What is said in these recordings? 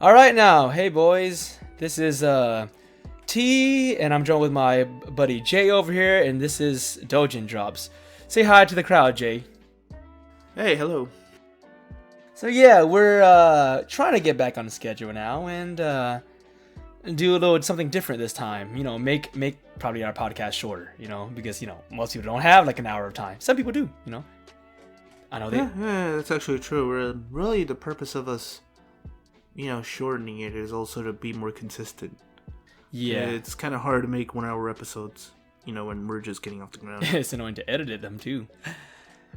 All right now, hey boys, this is T, and I'm joined with my buddy Jay over here, and this is Doujin Drops. Say hi to the crowd, Jay. Hey, hello. So yeah, we're trying to get back on the schedule now and do a little something different this time. You know, make probably our podcast shorter. You know, because most people don't have like an hour of time. Some people do. You know, I know they. Yeah, that's actually true. Really, the purpose of us, shortening it is also to be more consistent. Yeah, it's kind of hard to make 1 hour episodes. When we're just getting off the ground. It's annoying to edit them too.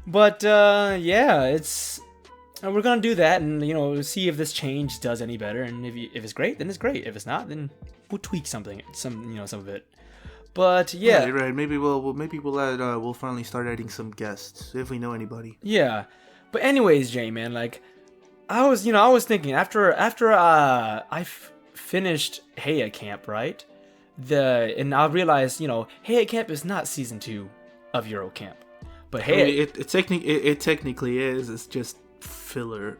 But yeah, it's. We're gonna do that, and see if this change does any better. And if it's great, then it's great. If it's not, then we'll tweak some of it. But yeah, right. Maybe we'll finally start adding some guests if we know anybody. Yeah, but anyways, Jay, man, like I was thinking after I finished Heya Camp, right? And I realized Heya Camp is not season 2 of Euro Camp, but Heya it technically is. It's just filler.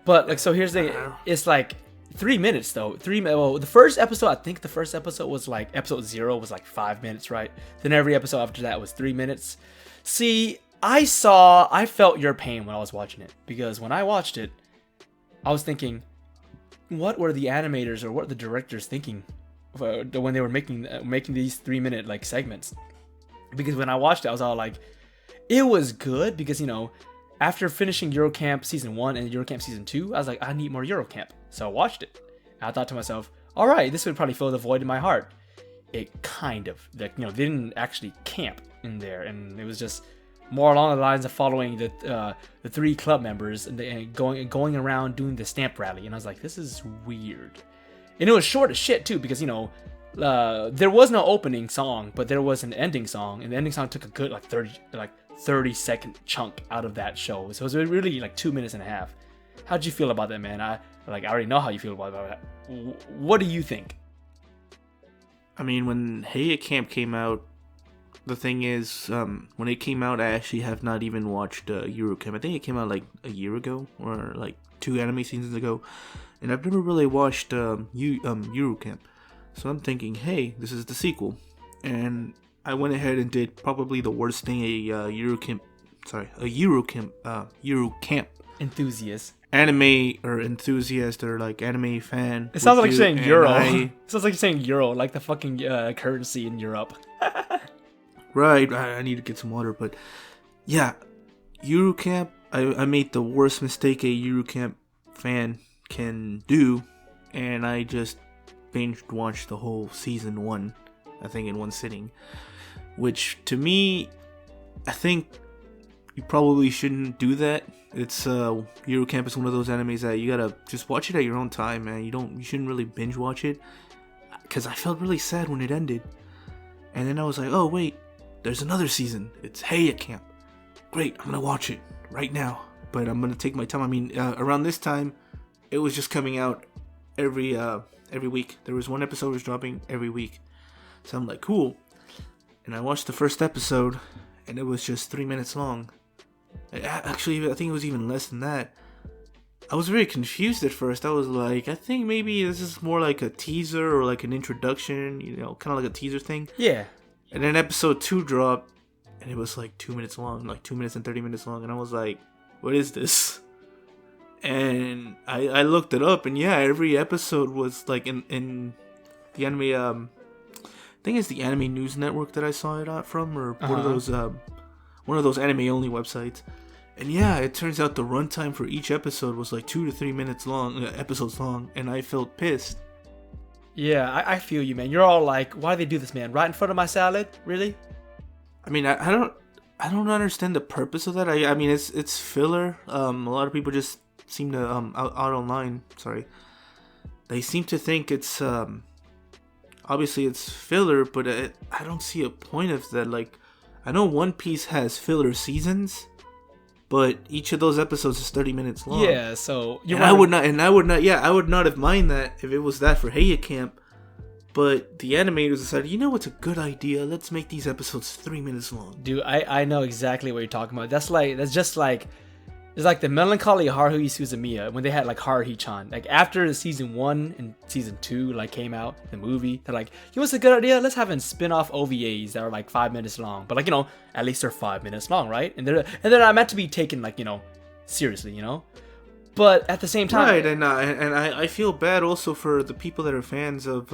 But like, so here's the thing. It's like 3 minutes though. Well, the first episode, I think the first episode was like episode 0 was like 5 minutes, right? Then every episode after that was 3 minutes. See, I felt your pain when I was watching it, because when I watched it, I was thinking, what were the animators or what the directors thinking when they were making these 3 minute like segments? Because when I watched it, I was all like, it was good because after finishing Eurocamp Season 1 and Eurocamp Season 2, I was like, I need more Eurocamp. So I watched it. And I thought to myself, alright, this would probably fill the void in my heart. It kind of. They didn't actually camp in there. And it was just more along the lines of following the 3 club members and going around doing the stamp rally. And I was like, this is weird. And it was short as shit too, because, there was no opening song, but there was an ending song. And the ending song took a good 30-second chunk out of that show, so it was really like 2 minutes and a half. How'd you feel about that, man? I already know how you feel about that. What do you think? I mean, when Heya Camp came out, the thing is, when it came out, I actually have not even watched Eurocamp. I think it came out like a year ago, or like 2 anime seasons ago, and I've never really watched Eurocamp. So I'm thinking, hey, this is the sequel, and I went ahead and did probably the worst thing a Eurocamp enthusiast, anime or enthusiast or like anime fan. It sounds like you're saying Euro. It sounds like you're saying Euro, like the fucking currency in Europe. Right, I need to get some water, but yeah, Eurocamp. I made the worst mistake a Eurocamp fan can do, and I just binge watched the whole season 1. I think in one sitting. Which, to me, I think you probably shouldn't do that. It's Eurocamp is one of those animes that you gotta just watch it at your own time, man. You shouldn't really binge watch it, because I felt really sad when it ended. And then I was like, oh wait, there's another season. It's Heya Camp. Great, I'm gonna watch it right now. But I'm gonna take my time. I mean, around this time, it was just coming out every week. There was one episode was dropping every week. So I'm like, cool. And I watched the first episode, and it was just 3 minutes long. Actually, I think it was even less than that. I was very confused at first. I was like, I think maybe this is more like a teaser or like an introduction, kind of like a teaser thing. Yeah. And then episode 2 dropped, and it was like 2 minutes long, like 2 minutes and 30 minutes long. And I was like, what is this? And I looked it up, and yeah, every episode was like in the anime, I think it's the Anime News Network that I saw it out from, or one of those anime only websites. And yeah, it turns out the runtime for each episode was like 2 to 3 minutes long, episodes long, and I felt pissed. Yeah, I feel you, man. You're all like, why do they do this, man? Right in front of my salad? Really? I mean, I don't understand the purpose of that. I mean, it's filler. A lot of people just seem to out online. Sorry, they seem to think it's obviously it's filler, but I don't see a point of that. Like, I know One Piece has filler seasons, but each of those episodes is 30 minutes long. Yeah, so I would not have minded that if it was that for Heya Camp. But the animators decided, what's a good idea? Let's make these episodes 3 minutes long. Dude, I know exactly what you're talking about. That's just like It's like the melancholy Haruhi Suzumiya when they had like Haruhi-chan. Like after the season 1 and season 2 like came out, the movie, they're like, you know what's a good idea? Let's have spin-off OVAs that are like 5 minutes long. But like, at least they're 5 minutes long, right? And they're not meant to be taken like, seriously, But at the same time, right? And I feel bad also for the people that are fans of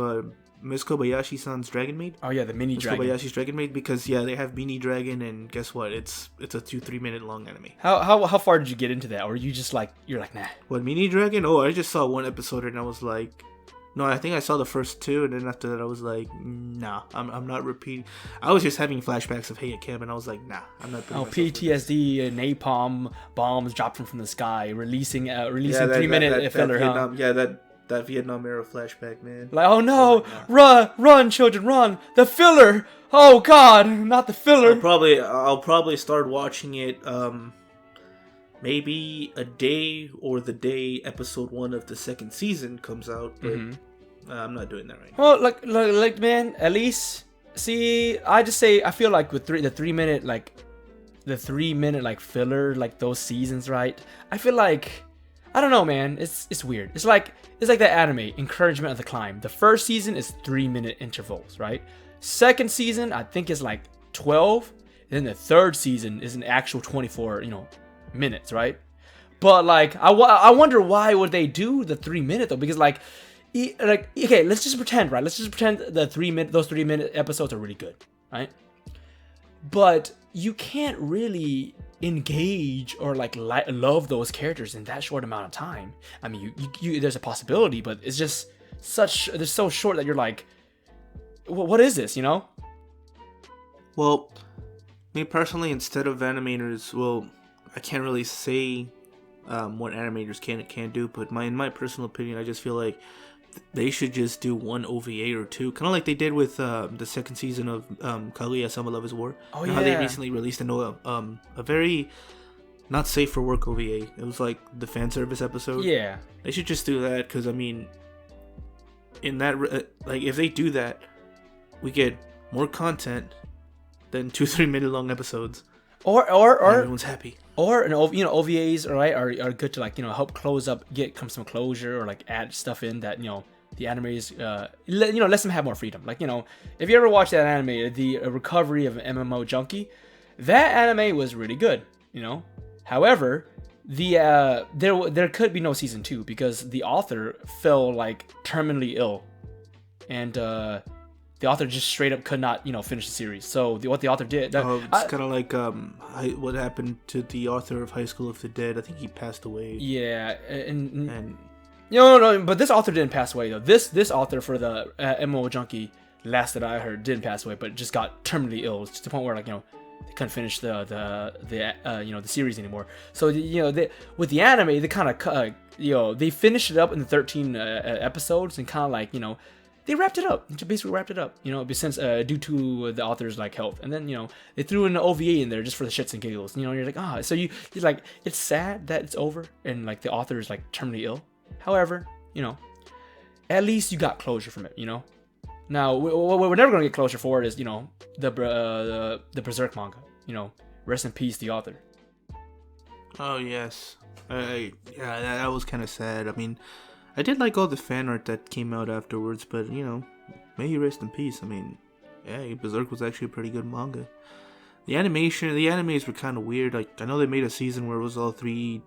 Miss Kobayashi-san's Dragon Maid. Oh yeah, the mini dragon. Kobayashi's Dragon Maid, because they have Mini Dragon, and guess what? It's a 2-3 minute long anime. How far did you get into that, or you just like you're like nah? What, Mini Dragon? Oh, I just saw one episode and I was like, no, I think I saw the first 2, and then after that I was like, nah, I'm not repeating. I was just having flashbacks of Heya Camp, and I was like, nah, I'm not. PTSD, napalm bombs dropping from the sky, releasing 3-minute filler. That Vietnam era flashback, man. Like, oh no, run, children, run! The filler! Oh god, not the filler. I'll probably start watching it maybe a day or the day episode 1 of the 2nd season comes out, but I'm not doing that right now. Well, like man, at least I feel like with the 3-minute filler, like those seasons, right? I feel like, I don't know, man. It's weird. It's like that anime, Encouragement of the Climb. The first season is 3-minute intervals, right? Second season, I think, is like 12. And then the third season is an actual 24, minutes, right? But like, I wonder why would they do the 3-minute though? Because okay, let's just pretend, right? Let's just pretend those 3-minute episodes are really good, right? But you can't really engage or love those characters in that short amount of time. I mean, you there's a possibility, but it's just they're so short that you're like, what is this, Well, me personally, instead of animators, I can't really say what animators can and can't do, but in my personal opinion, I just feel like they should just do one OVA or 2, kind of like they did with the 2nd season of Kaguya-sama Love is War. Oh, How they recently released a very not safe for work OVA. It was like the fan service episode. Yeah, they should just do that, because I mean, in that if they do that, we get more content than 2-3 minute long episodes. Or everyone's happy. Or OVAs, right, are good to help close up, get some closure, or add stuff in that the animes let them have more freedom. If you ever watch that anime, the Recovery of an MMO Junkie, that anime was really good. However, there could be no season 2 because the author fell terminally ill, and the author just straight up could not, finish the series. So what the author did, it's kind of like what happened to the author of High School of the Dead. I think he passed away. Yeah, and no, but this author didn't pass away though. This author for the MMO Junkie, last that I heard, didn't pass away, but just got terminally ill to the point where they couldn't finish the series anymore. So with the anime, they kind of they finished it up in the 13 episodes and kind of they wrapped it up. Basically wrapped it up, since due to the author's health. And then they threw an OVA in there just for the shits and giggles. You're like, so you're like, it's sad that it's over and the author is terminally ill. However, at least you got closure from it. Now what we're never gonna get closure for is the Berserk manga. Rest in peace, the author. Oh yes, that was kind of sad. I mean, I did like all the fan art that came out afterwards, but may he rest in peace. I mean, Berserk was actually a pretty good manga. The animes were kind of weird. I know they made a season where it was all 3D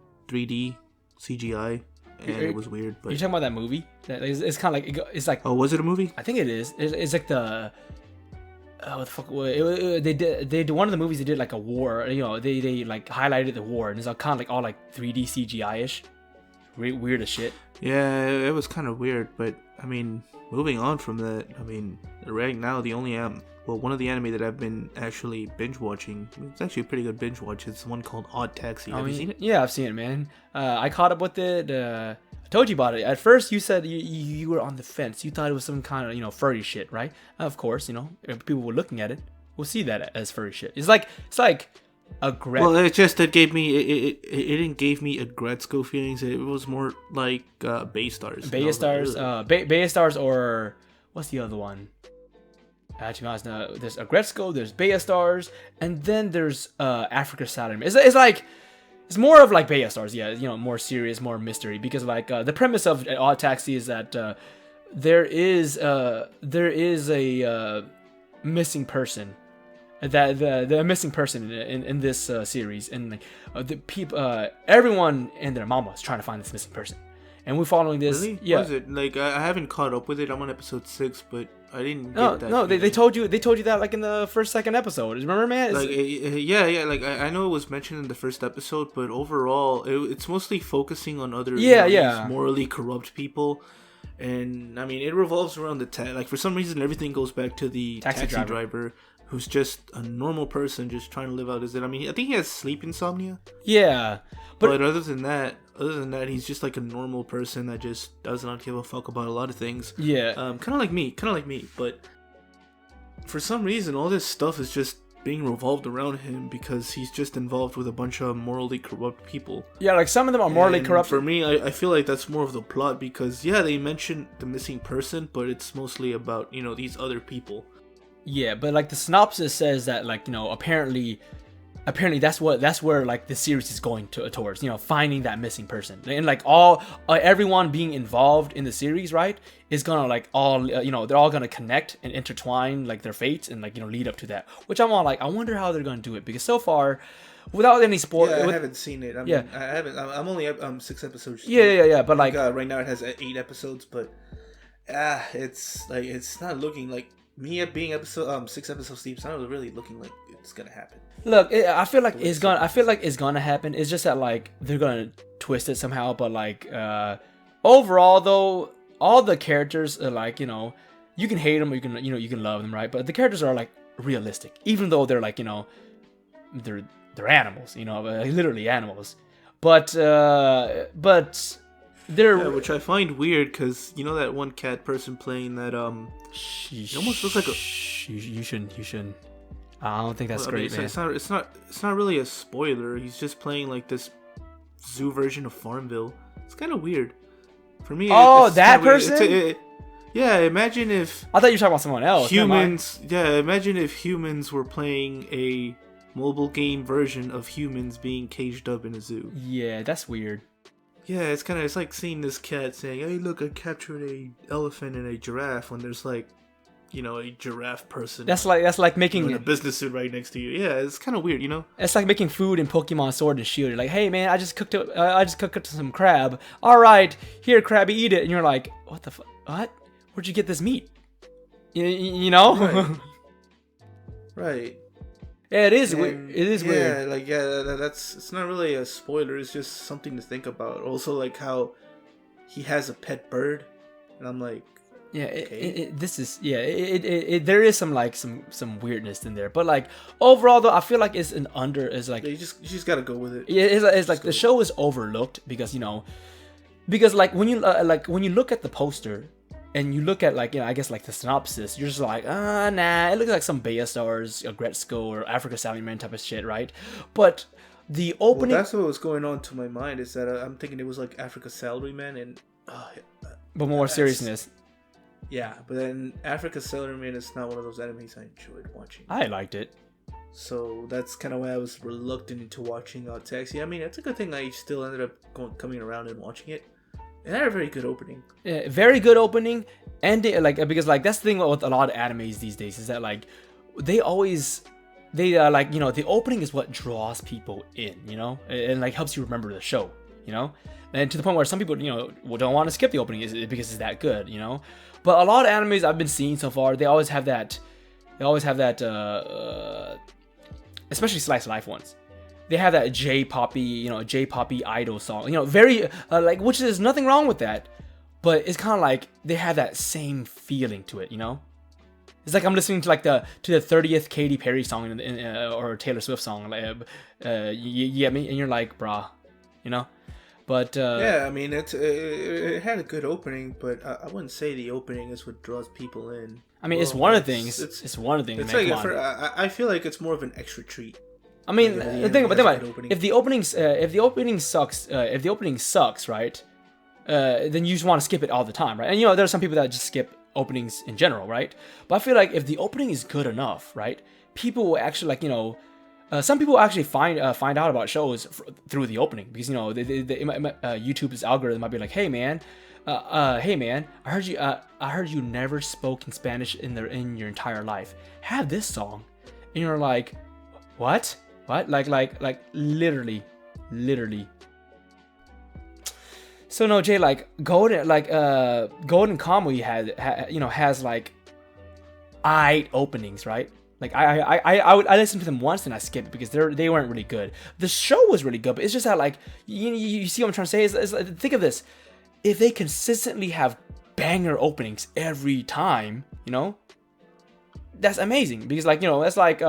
CGI, and it was weird. But you're talking about that movie? It's kind of it's like. Oh, was it a movie? I think it is. It's like the. What the fuck? They did one of the movies. They did a war. They highlighted the war, and it's kind of all 3D CGI ish. Weird as shit. Yeah, it was kind of weird, but I mean, moving on from that, I mean, right now the only one of the anime that I've been actually binge watching, it's actually a pretty good binge watch. It's one called Odd Taxi. Have you seen it? Yeah, I've seen it, man. I caught up with it. I told you about it. At first, you said you were on the fence. You thought it was some kind of furry shit, right? Of course, if people were looking at it, we'll see that as furry shit. It's like well, it just it didn't give me Agretzko feelings. It was more like Baystars. Baystars, or what's the other one? To be honest, there's Agretzko, there's Baystars, and then there's Africa Saturn. It's It's more of like Baya Stars, yeah, more serious, more mystery. Because like the premise of Odd Taxi is that there is a missing person, that the missing person in this series, and like the people, everyone and their mama is trying to find this missing person, and we're following this. Really? Yeah. What is it? Like I haven't caught up with it. I'm on episode 6, but I didn't get that. No, they told you that like in the second episode. Remember, man? Like yeah. Like I know it was mentioned in the first episode, but overall, it's mostly focusing on other these morally corrupt people, and I mean it revolves around like for some reason everything goes back to the taxi driver who's just a normal person just trying to live out his day. I mean, I think he has sleep insomnia. Yeah, but other than that, he's just like a normal person that just does not give a fuck about a lot of things. Yeah. Kind of like me. But for some reason, all this stuff is just being revolved around him because he's just involved with a bunch of morally corrupt people. Yeah, like some of them are morally corrupt. For me, I feel like that's more of the plot because, yeah, they mention the missing person, but it's mostly about, these other people. Yeah, but like the synopsis says that like, apparently that's where like the series is going towards, finding that missing person, and like everyone being involved in the series, right, is gonna like all they're all gonna connect and intertwine like their fates and like lead up to that, which I'm all like, I wonder how they're gonna do it, because so far, without any spoil, I haven't seen it. I mean, I haven't. I'm only 6 episodes. Yeah. But like right now it has 8 episodes, but it's like it's not looking like. Me being 6 episodes deep, it's not really looking like it's gonna happen. Look, I feel like it's gonna happen. It's just that like they're gonna twist it somehow. But like overall, though, all the characters are like you can hate them, or you can love them, right? But the characters are like realistic, even though they're like they're animals, literally animals. But they're which I find weird because that one cat person playing that it almost looks like you shouldn't. I don't think that's great, man. It's not really a spoiler. He's just playing like this zoo version of Farmville. It's kind of weird for me. Oh, that person. Yeah, imagine if I thought you were talking about someone else. Humans. Yeah, imagine if humans were playing a mobile game version of humans being caged up in a zoo. Yeah, that's weird. Yeah, it's like seeing this cat saying, "Hey, look, I captured a elephant and a giraffe," when there's like, a giraffe person. That's like making in a business suit right next to you. Yeah, it's kind of weird, It's like making food in Pokemon Sword and Shield. You're like, "Hey, man, I just cooked some crab. All right, here, Krabby, eat it." And you're like, "What the fuck? What? Where'd you get this meat?" You know? Right. Right. Yeah, it is weird. It is weird. It's not really a spoiler. It's just something to think about. Also, like how he has a pet bird, and I'm like, yeah, okay. There is some weirdness in there, but like overall though, I feel like you just gotta go with it. Yeah, it's like the show is overlooked because like when you look at the poster. And you look at I guess like the synopsis, you're just like, nah, it looks like some Baya Stars, Gretzko, or Africa Salaryman type of shit, right? But the opening... Well, that's what was going on to my mind, is that I'm thinking it was like Africa Salaryman and... but more seriousness. Yeah, but then Africa Salaryman is not one of those animes I enjoyed watching. I liked it. So that's kind of why I was reluctant into watching Taxi. I mean, it's a good thing I still ended up coming around and watching it. It had a very good opening. Yeah, very good opening, and because that's the thing with a lot of animes these days, is that like the opening is what draws people in, and like helps you remember the show, and to the point where some people don't want to skip the opening because it's that good, But a lot of animes I've been seeing so far, they always have that, especially slice of life ones. They have that J-poppy idol song, very which is nothing wrong with that, but it's kind of like they have that same feeling to it, It's like I'm listening to the 30th Katy Perry song or Taylor Swift song, you get me, and you're like, brah, But yeah, I mean it had a good opening, but I wouldn't say the opening is what draws people in. I mean, it's one of the things. It's one of the things. It's like I feel like it's more of an extra treat. I mean, think about it. If the opening sucks, right? Then you just want to skip it all the time, right? And there are some people that just skip openings in general, right? But I feel like if the opening is good enough, right, people will actually some people actually find out about shows through the opening, because YouTube's algorithm might be like, hey man, I heard you never spoke in Spanish in your entire life. Have this song, and you're like, what? Like literally. So no, Jay, like Golden Kamuy has like 8 openings, right? Like I listened to them once and I skipped it because they weren't really good. The show was really good, but it's just that, like, you see what I'm trying to say? It's like, think of this: if they consistently have banger openings every time, that's amazing. Because, like, that's like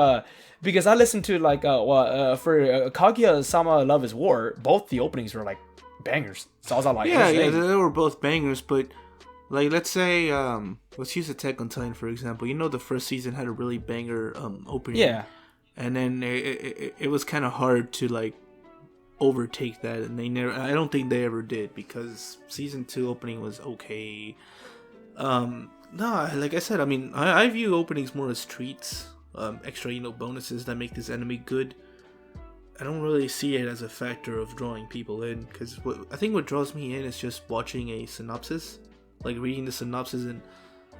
because I listened to, like, for Kaguya-sama Love is War, both the openings were like bangers. So I was like, yeah, they were both bangers, but. Like, let's say, let's use Attack on Titan, for example. The first season had a really banger opening. Yeah. And then it was kind of hard to, like, overtake that. And I don't think they ever did, because season 2 opening was okay. No, like I said, I mean, I view openings more as treats, extra, bonuses that make this anime good. I don't really see it as a factor of drawing people in, because I think what draws me in is just watching a synopsis. Like, reading the synopsis and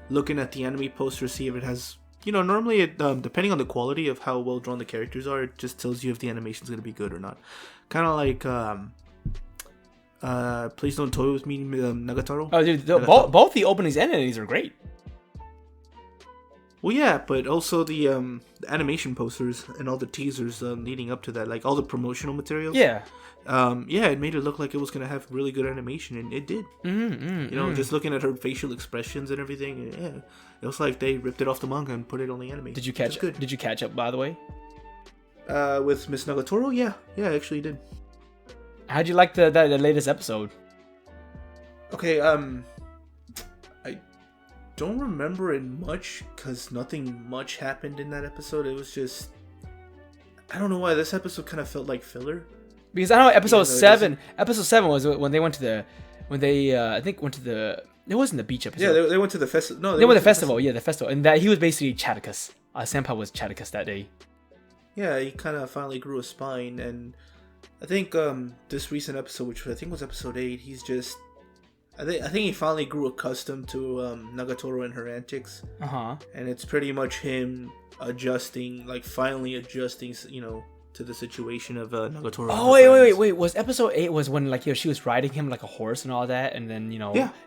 looking at the anime poster, see if it has, normally it, depending on the quality of how well drawn the characters are, it just tells you if the animation's going to be good or not. Kind of like, Please Don't Toy With Me, Nagatoro. Oh, dude, both the openings and endings are great. Well, yeah, but also the animation posters and all the teasers leading up to that, like all the promotional materials. Yeah. It made it look like it was gonna have really good animation, and it did. Just looking at her facial expressions and everything, it was like they ripped it off the manga and put it on the anime. Did you catch up, by the way? With Miss Nagatoro, yeah, I actually did. How'd you like the latest episode? Okay, I don't remember it much because nothing much happened in that episode. It was just, I don't know why this episode kind of felt like filler. Because I know episode 7 was when they went to the, it wasn't the beach episode. Yeah, they went to the festival. No, they went to the festival. Yeah, the festival, and that he was basically Chatakus. Senpai was Chatakus that day. Yeah, he kind of finally grew a spine, and I think this recent episode, which I think was episode 8, he's just, I think he finally grew accustomed to Nagatoro and her antics. And it's pretty much him finally adjusting, to the situation of Nagatoro. Oh, wait. Was episode 8 was when, like, she was riding him like a horse and all that, and then,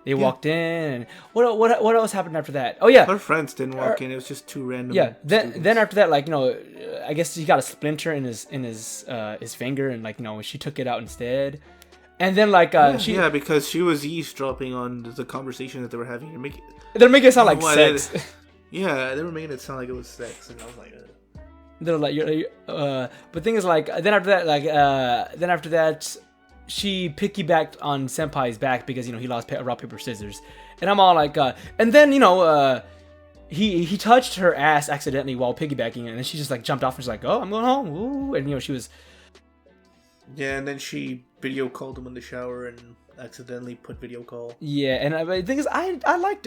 they walked in, and what else happened after that? Oh, yeah. Her friends didn't walk in. It was just 2 random Yeah, then after that, like, I guess he got a splinter in his finger, and, like, she took it out instead. And then, like, because she was eavesdropping on the conversation that they were having. They're making it sound like sex. They were making it sound like it was sex, and I was like, they're like, but the thing is, like, then after that, she piggybacked on Senpai's back because he lost rock paper scissors, and I'm all like, and then he touched her ass accidentally while piggybacking, and then she just, like, jumped off and was like, oh, I'm going home, ooh, and she was. Yeah, and then she video called him in the shower and accidentally put video call. Yeah, and the thing is, I like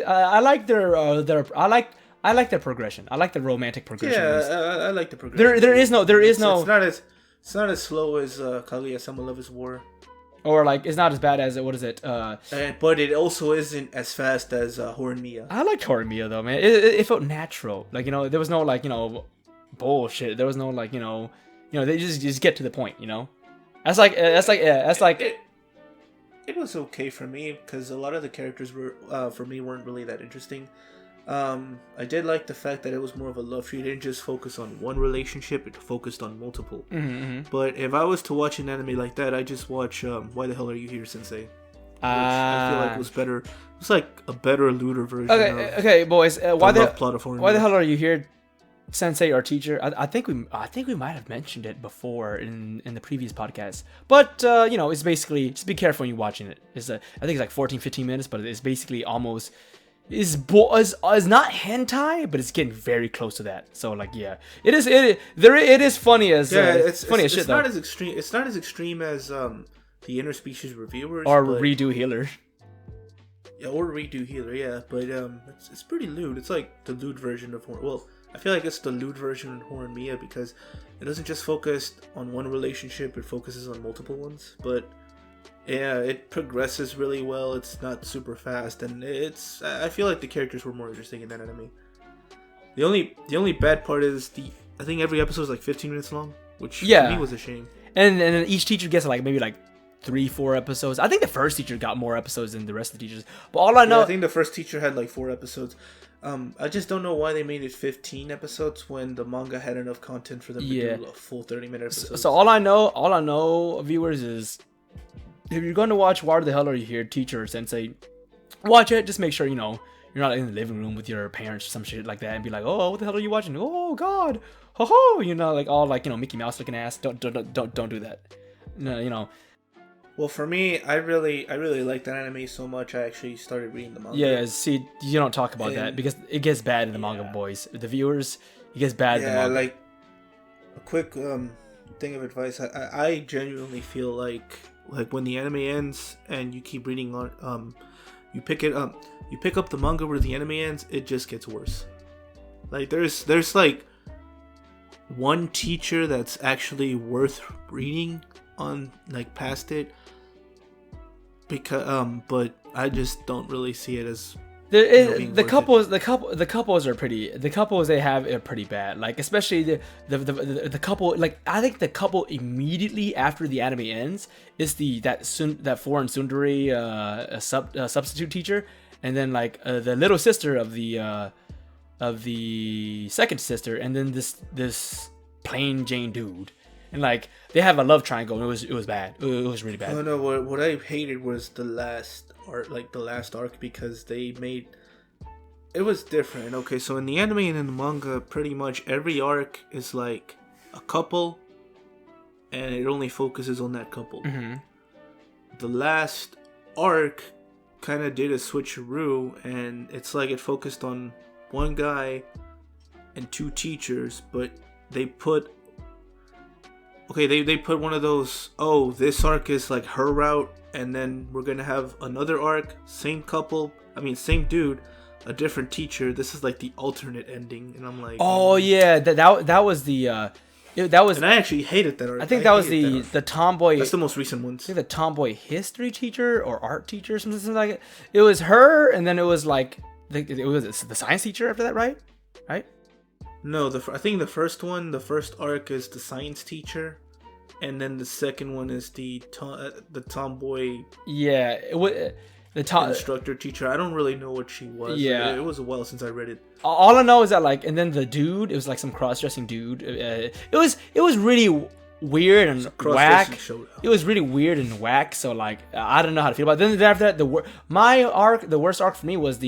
their progression. I like the romantic progression. Yeah, I like the progression. There is no. It's not as slow as Kaguya-sama Love is War. Or, like, it's not as bad as what is it? But it also isn't as fast as Horimiya. I liked Horimiya though, man. It felt natural. Like, there was no, like, bullshit. There was no, like, they just get to the point. That's like. It was okay for me because a lot of the characters for me weren't really that interesting. I did like the fact that it was more of a love tree. It didn't just focus on one relationship, it focused on multiple. But if I was to watch an anime like that, I just watch Why the Hell Are You Here, Sensei? Which I feel like was better. It was like a better looter version. Okay, boys. Why the hell are you here, Sensei or teacher? I think we might have mentioned it before in the previous podcast. But it's basically, just be careful when you're watching it. I think it's like 14-15 minutes, but it's basically almost. Is not hentai, but it's getting very close to that. So, like, yeah, it is funny as it's funny as shit. It's not as extreme. It's not as extreme as the Interspecies Reviewers or Redo Healer. Yeah, or redo healer, yeah. But it's pretty lewd. It's like the lewd version of Horn. Well, I feel like it's the lewd version of Horimiya because it doesn't just focus on one relationship; it focuses on multiple ones. But yeah, it progresses really well. It's not super fast, and I feel like the characters were more interesting in that anime. The only bad part is I think every episode is like 15 minutes long, which to me was a shame. And then each teacher gets like maybe like 3-4 episodes. I think the first teacher got more episodes than the rest of the teachers. But all I know, I think the first teacher had like 4 episodes. I just don't know why they made it 15 episodes when the manga had enough content for them to do a full 30-minute episode. So all I know, viewers, is if you're going to watch Why the Hell Are You Here, Teacher or Sensei, watch it. Just make sure, you're not in the living room with your parents or some shit like that and be like, oh, what the hell are you watching? Oh, God. Ho ho. Like all like, Mickey Mouse looking ass. Don't do that. No, Well, for me, I really like that anime so much. I actually started reading the manga. Yeah, see, you don't talk about that because it gets bad in the manga, boys. The viewers, it gets bad in the manga. Like a quick thing of advice. I genuinely feel like when the anime ends and you keep reading on, you pick up the manga where the anime ends, it just gets worse. Like there's like one teacher that's actually worth reading on like past it. Because but I just don't really see it as the couples are pretty. The couples they have are pretty bad. Like especially the couple. Like I think the couple immediately after the anime ends is that foreign tsundere substitute teacher, and then like the little sister of the second sister, and then this plain Jane dude. And like they have a love triangle, and it was bad. It was really bad. Oh no! What I hated was the last arc, because they made it was different. Okay, so in the anime and in the manga, pretty much every arc is like a couple, and it only focuses on that couple. Mm-hmm. The last arc kind of did a switcheroo, and it's like it focused on one guy and 2 teachers, but they put. Okay, they put one of those, this arc is like her route, and then we're going to have another arc, same dude, a different teacher. This is like the alternate ending, and I'm like... Oh, yeah, that was the... that was... And I actually hated that arc. I think that was the tomboy... That's the most recent one. I think the tomboy history teacher or art teacher, something like it. It was her, and then it was like... It was the science teacher after that, right? Right? No, I think the first arc is the science teacher, and then the second one is the tomboy. Yeah, the instructor teacher. I don't really know what she was. Yeah, it was a while since I read it. All I know is that and then the dude, it was like some cross-dressing dude. It was really weird and whack. It was really weird and whack. So I don't know how to feel about it. Then after that, the worst arc for me was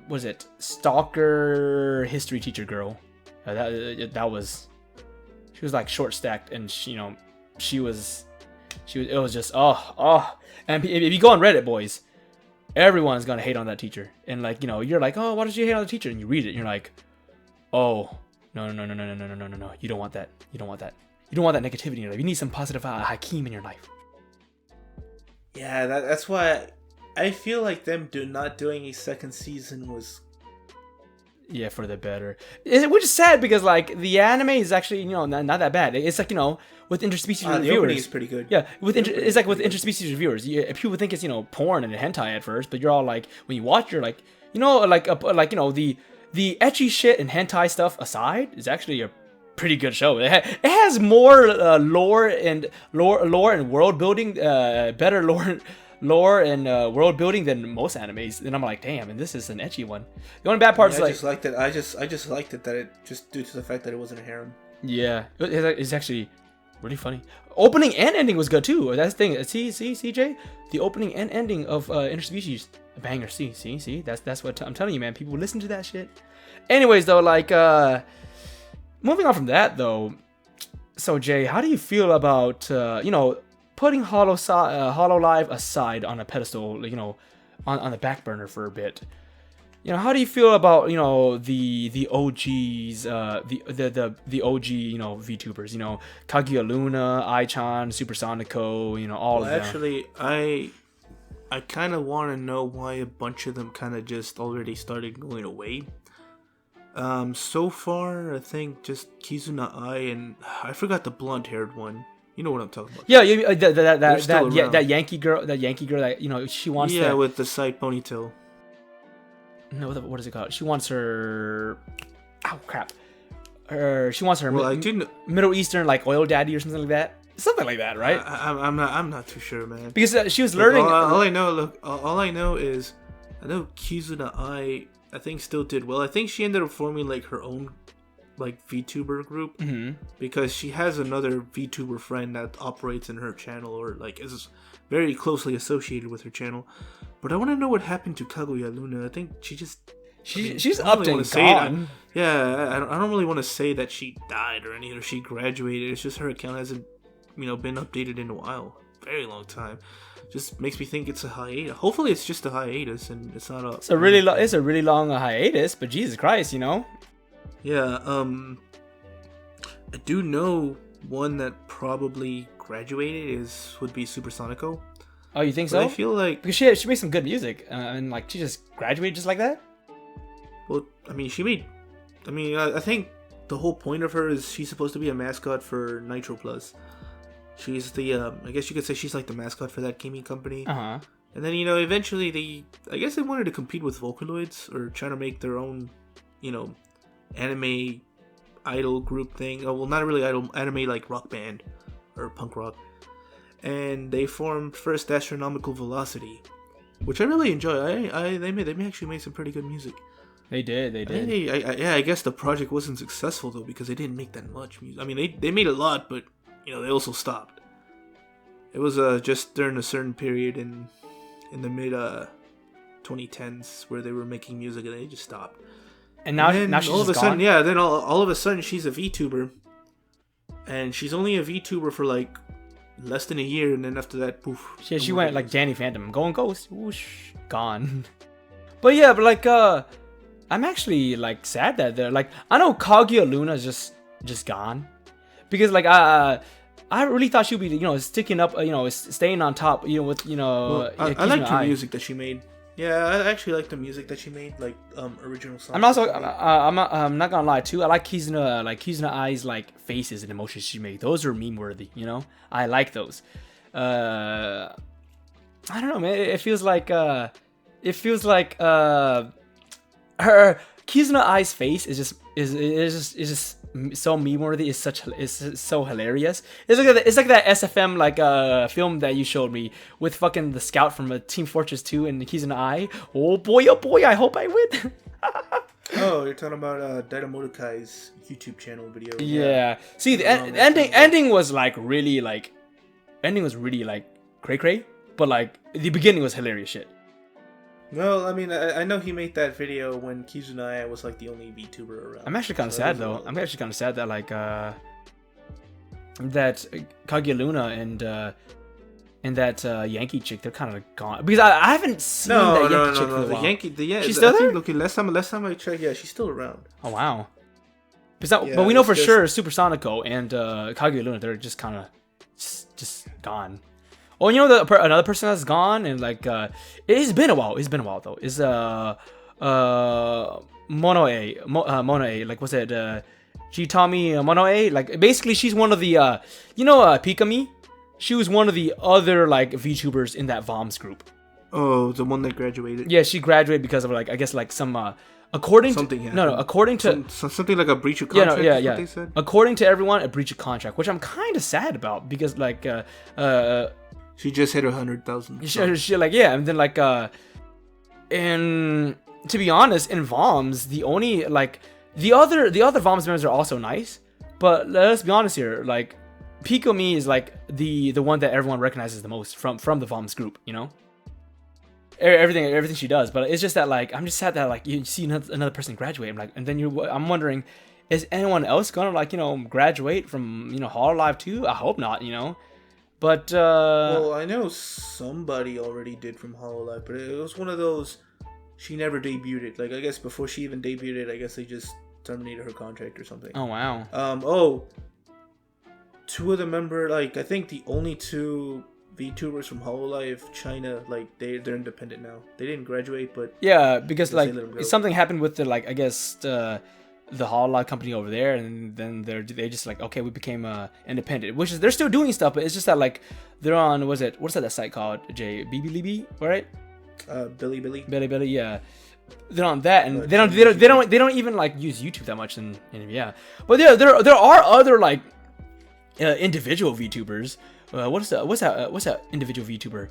was it stalker history teacher girl. She was like short stacked, and it was just and if you go on Reddit, boys, everyone's gonna hate on that teacher, and you're like, oh, why did you hate on the teacher? And you read it and you're like, oh, no, you don't want that negativity in your life. You need some positive Hakim in your life. Yeah, that's why I feel like them not doing a second season was... Yeah, for the better. Which is sad because the anime is actually not that bad. It's with interspecies reviewers. The opening is pretty good. Yeah, with interspecies reviewers. People think it's porn and hentai at first, but you're all like, when you watch, you're like, the ecchi shit and hentai stuff aside, is actually a pretty good show. It has more lore and world building, better lore and world building than most animes, and I'm like, damn, and this is an ecchi one. The only bad part is I just liked it. I just liked it that it just due to the fact that it wasn't a harem. Yeah, it's actually really funny. Opening and ending was good too. That's the thing. See, CJ, the opening and ending of Interspecies, a banger. See, that's what I'm telling you, man. People listen to that shit. Anyways, though, moving on from that though. So Jay, how do you feel about putting Hololive aside on a pedestal, on the back burner for a bit? How do you feel about the OGs, the OG VTubers, Kaguya Luna, Ai-chan, Supersonico, all of them? Actually, I kind of want to know why a bunch of them kind of just already started going away. So far, I think just Kizuna Ai and I forgot the blonde-haired one. You know what I'm talking about. Yeah, that Yankee girl that she wants. Yeah, with the side ponytail. No, what is it called? She wants her. Oh crap! She wants her Middle Eastern like oil daddy or something like that. Something like that, right? I'm not too sure, man. Because she was learning. All I know is, I know Kizuna Ai, I think still did well. I think she ended up forming like her own like VTuber group, because she has another VTuber friend that operates in her channel or like is very closely associated with her channel. But I want to know what happened to Kaguya Luna. I think she's up and gone. I don't really want to say that she died or anything or she graduated. It's just her account hasn't been updated in a while, very long time. Just makes me think it's a hiatus. Hopefully it's just a hiatus and it's not a. It's a really long hiatus, but Jesus Christ, Yeah, I do know one that probably graduated would be Supersonico. Oh, you think but so? I feel like because she makes some good music, and like she just graduated just like that. Well, I mean, I think the whole point of her is she's supposed to be a mascot for Nitro Plus. She's the, I guess you could say she's like the mascot for that gaming company. Uh-huh. And then, eventually I guess they wanted to compete with Vocaloids or trying to make their own, anime idol group thing. Oh, well, not really idol, anime like rock band or punk rock. And they formed first Astronomical Velocity, which I really enjoy. They actually made some pretty good music. They did. I guess the project wasn't successful though because they didn't make that much music. I mean, they made a lot, but they also stopped. It was just during a certain period in the mid 2010s where they were making music and they just stopped. And now she's all of a gone? sudden, yeah. Then all of a sudden she's a VTuber, and she's only a VTuber for like less than a year, and then after that, poof. Yeah, she went like Danny Phantom, going ghost, whoosh, gone. But yeah, like I'm actually like sad that they're like I know Kaguya Luna is just gone because like I really thought she'd be sticking up staying on top with Well, I liked her music that she made. Yeah, I actually like the music that she made, like original songs. I'm not gonna lie too. I like Kizuna Ai's like faces and emotions she made. Those are meme worthy. I like those. I don't know, man. It feels like her Kizuna Ai's face is just so meme worthy. It's so hilarious. It's like that SFM like film that you showed me with fucking the scout from Team Fortress 2 and Kizuna Ai. Oh boy, I hope I win. Oh, you're talking about Daidamotukai's YouTube channel video. Yeah. See, the ending was really cray cray, but like the beginning was hilarious shit. Well, I mean, I know he made that video when Kizuna Ai was like the only VTuber around. I'm actually kind of sad though. I'm actually kind of sad that like that Kaguya Luna and that Yankee chick, they're kind of gone because I haven't seen that Yankee chick for a while. She's still there? Okay, last time I checked, yeah, she's still around. Oh wow. But we know for sure Supersonico and Kaguya Luna, they're just kind of just gone. Oh, another person that's gone and like it's been a while. It's been a while though. Is Monoe, like what's it? Jitami Monoe. Like basically, she's one of the Pikami. She was one of the other like VTubers in that VOMS group. Oh, the one that graduated. Yeah, she graduated because of like I guess like some according something to happened. According to something like a breach of contract. Yeah. What they said. According to everyone, a breach of contract, which I'm kind of sad about because like she just hit 100,000. She like and then like and to be honest, in VOMS, the only like the other VOMS members are also nice, but let's be honest here, like Pikami is like the one that everyone recognizes the most from the VOMS group, everything she does. But it's just that like I'm just sad that like you see another person graduate. I'm like, and then I'm wondering, is anyone else gonna like graduate from Hololive too? I hope not, But well, I know somebody already did from Hololive, but it was one of those. She never debuted it. Like I guess before she even debuted it, I guess they just terminated her contract or something. Oh wow. Two of the members, like I think the only two VTubers from Hololive China, like they're independent now. They didn't graduate, but Yeah, because they like let 'em go. something happened with the like I guess the Hololive company over there, and then they just like okay we became independent, which is they're still doing stuff, but it's just that like they're on what's that site called BBLB, right? Billy, yeah. They're on that, and they don't even like use YouTube that much, and yeah. But yeah, there are other like individual VTubers. What's that individual VTuber?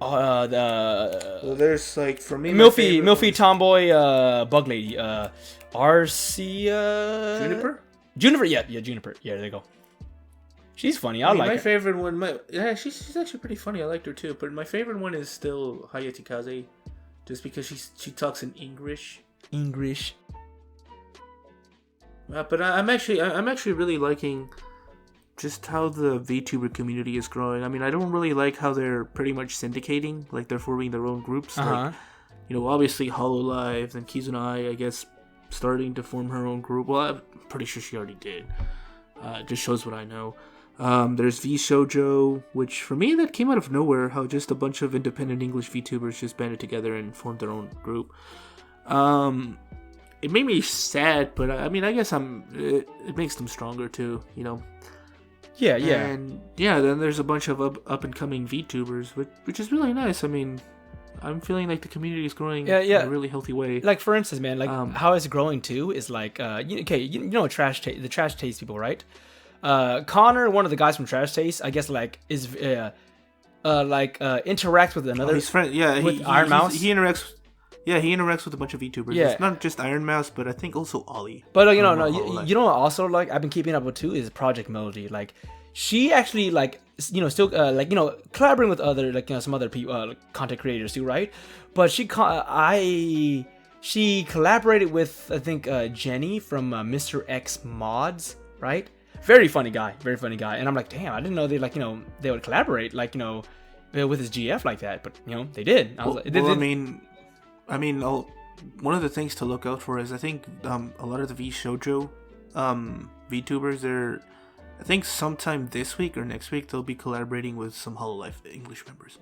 Well, there's like for me, Milfy Tomboy Bug Lady Arcia Juniper, yeah, Juniper, yeah, there you go. She's funny. I like my her. favorite one. She's actually pretty funny. I liked her too. But my favorite one is still Hayate Kaze, just because she talks in English. But I'm actually really liking just how the VTuber community is growing. I mean, I don't really like how they're pretty much syndicating, like they're forming their own groups. Like, obviously Hololive and Kizunai, I guess, starting to form her own group. Well, I'm pretty sure she already did. It just shows what I know. There's VShojo, which for me that came out of nowhere. How just a bunch of independent English VTubers just banded together and formed their own group. It made me sad, but I mean, I guess it makes them stronger too. Yeah. And yeah, then there's a bunch of up and coming VTubers, which is really nice. I mean, I'm feeling like the community is growing in a really healthy way. Like for instance, man, like how it's growing too is like you know the Trash Taste people, right? Connor, one of the guys from Trash Taste, I guess like is interacts with another. His friend, yeah, with Iron Mouse. He interacts. Yeah, he interacts with a bunch of VTubers. Yeah. It's not just Iron Mouse, but I think also Ollie. But you know what also like I've been keeping up with too is Project Melody. Like she actually like still collaborating with other some other people content creators too, right? But she collaborated with I think Jenny from Mr. X Mods, right? Very funny guy, and I'm like, damn, I didn't know they they would collaborate with his GF like that, but they did. I was I mean, one of the things to look out for is I think a lot of the VShojo VTubers, I think sometime this week or next week they'll be collaborating with some Hololive English members.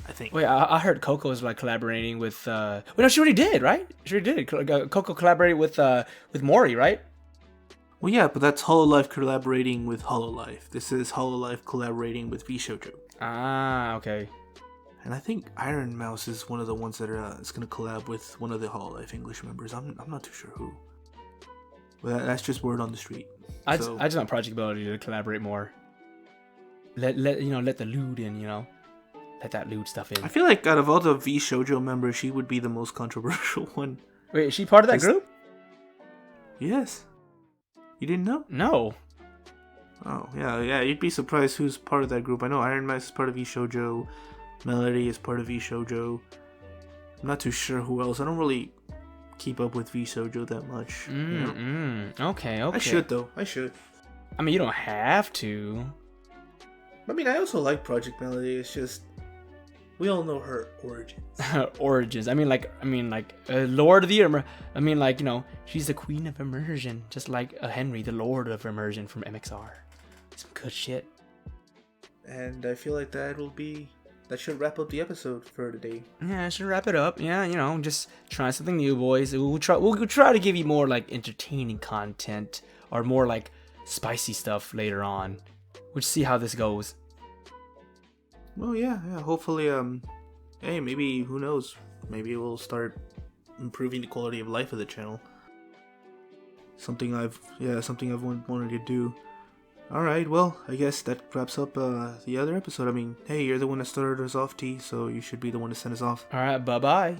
I think. Wait, I heard Coco is like collaborating with. Well, no, she already did, right? She already did. Coco collaborated with Mori, right? Well, yeah, but that's Hololive collaborating with Hololive. This is Hololive collaborating with VShojo. Ah, okay. And I think Iron Mouse is one of the ones that is going to collab with one of the Hololive English members. I'm not too sure who. But that's just word on the street. I just want Project Ability to collaborate more. Let the lewd in, let that lewd stuff in. I feel like out of all the VShojo members, she would be the most controversial one. Wait, is she part of that group? Yes. You didn't know? No. Oh, yeah. You'd be surprised who's part of that group. I know Iron Mouse is part of VShojo. Melody is part of VShojo. I'm not too sure who else. I don't really keep up with VShojo that much. Okay. I should, though. I should. I mean, you don't have to. I mean, I also like Project Melody. It's just we all know her origins. I mean, Lord of the she's the queen of immersion, just like Henry, the Lord of immersion from MXR. Some good shit. And I feel like that should wrap up the episode for today. Yeah, I should wrap it up. Yeah, just try something new, boys. We'll try to give you more like entertaining content or more like spicy stuff later on. We'll see how this goes. Well, yeah. Hopefully, hey, maybe who knows? Maybe we'll start improving the quality of life of the channel. Something I've wanted to do. All right, well, I guess that wraps up the other episode. I mean, hey, you're the one that started us off, T, so you should be the one to send us off. All right, bye-bye.